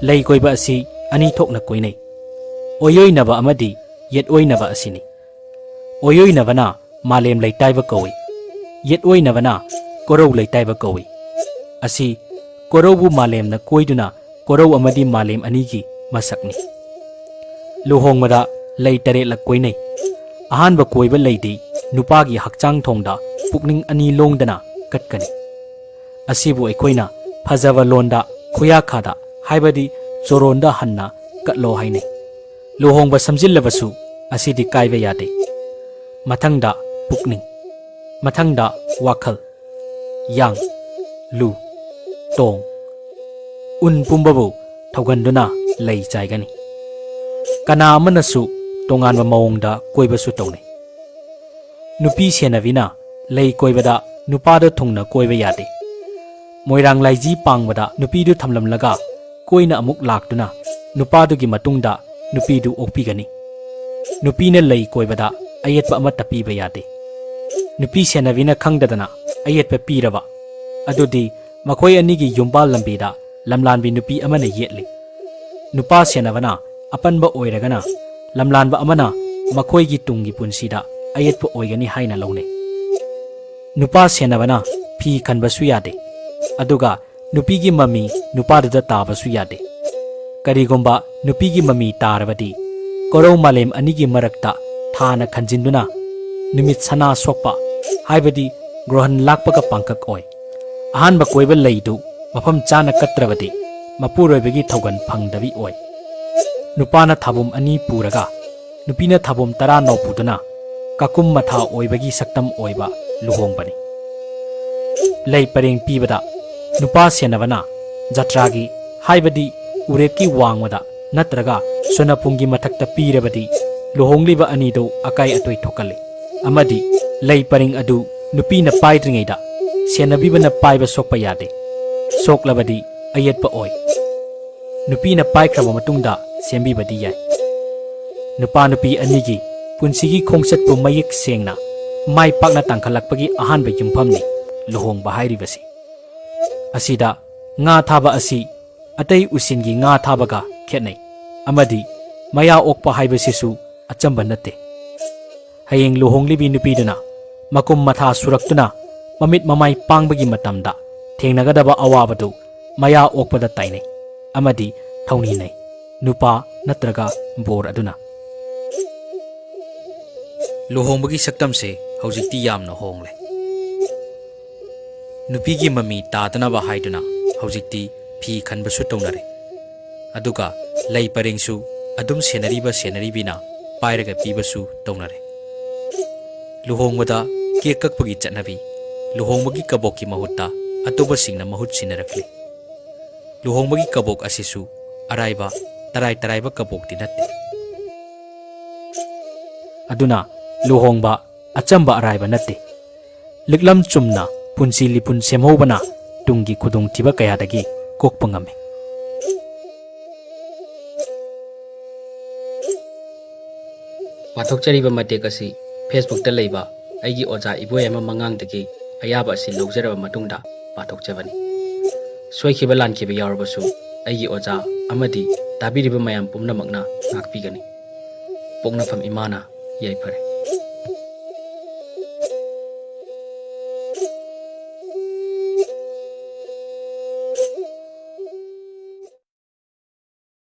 lei koiba asi ani thokna koinai oyoinaba amadi yet oinaba asini oyoinabana malem leitaiba kawi yet oinabana korou leitaiba kawi asi korou malem na koiduna korou amadi malem anigi masakni luhongmada lei tare la koinai ahanba koiba leidi nupagi hakchang thongda pukning ani longdana katkani asibu aikoina phajaba londa khuya khada haibadi zoronda hanna katlo hainai luhongba samjillabasu asidi kaiba yade mathangda pukning mathangda wakhal yang lu tong un pumbabu thoganduna lei chaigani kana amanasu tonganba maungda koibasu tawne nupi senavina lei koibada nupada thongna koiba yade moirang laiji pangbada nupidu thamlamlaga koina amuk laktuna nupadugi matungda nupidu okpigani nupina lei koibada ayetpa ama tapiba yade nupi senavina khangdadana ayetpa piraba adudi makoi anigi yumbal lambida lamlanbi nupi amana yetli nupa senavana apanba oiragana lamlanba amana makoigi tungi punsida ayetpa oigani haina lawne nupa senavana phi khanbasu yade aduga nupigi mami nupaduda tabasu yade karigomba nupigi mami tarabadi korou malem anigi marakta thana khanjinduna numit sana sokpa haibadi grohan lakpaga pangkak oi ahanba koiba leidu mafam chana katrabadi mapuroibagi thogan phangdabi oi nupana thabum ani puraga nupina thabum 19 puduna kakum matha oibagi saktam oiba luhongbani lei pareng pibada nupa senavana jatragi haibadi urepki wangwada natraga sonapungi mathakta pirabadi luhongliba anido akai atoi thokale amadi lei pareng adu nupina paidringeida senabibana paiba sokpa yade soklabadi ayetpa oi nupina paikraba matungda sembibadi yai nupa nupi anigi punsigi khongsatpu mayik sengna mai pakna tangkhalakpagi ahanba yumphamni luhongba hairibasi asida nga thaba asi atai usingi nga thabaga khetnai amadi maya okpa haibasisu achamba natte hayeng luhonglibi nupiduna makum matha suraktuna mamit mamai pangbagi matamda thengnagadaba awabadu maya okpada tainai amadi thauni nai nupa natraga bor aduna luhongbagi saktamse haujikti yamna hongle nupigi mami tadanaba haiduna haujikti phi khanbasu tawnare aduga lei parengsu adum senaribina pairaga pibasu tawnare luhongwada ke kakpagi chatnabi luhongbagi kabokki mahutta atoba singna mahut sinarakle luhongbagi kabok asisu araiba taraiba kabokti natte aduna luhongba achamba araiba natte liklam chumna punsi lipun semhobana tungi khudung thiba kayadagi kokpa ngame pathokchariba matek asi Facebook ta leiba aigi oja iboi ama mangang dagi ayaba asi logjaraba matungda pathokchabani soikhiba lankhiba yawrabasu aigi oja amadi tabiriba mayam pumnamakna ngakpigani poknafam imana yaifare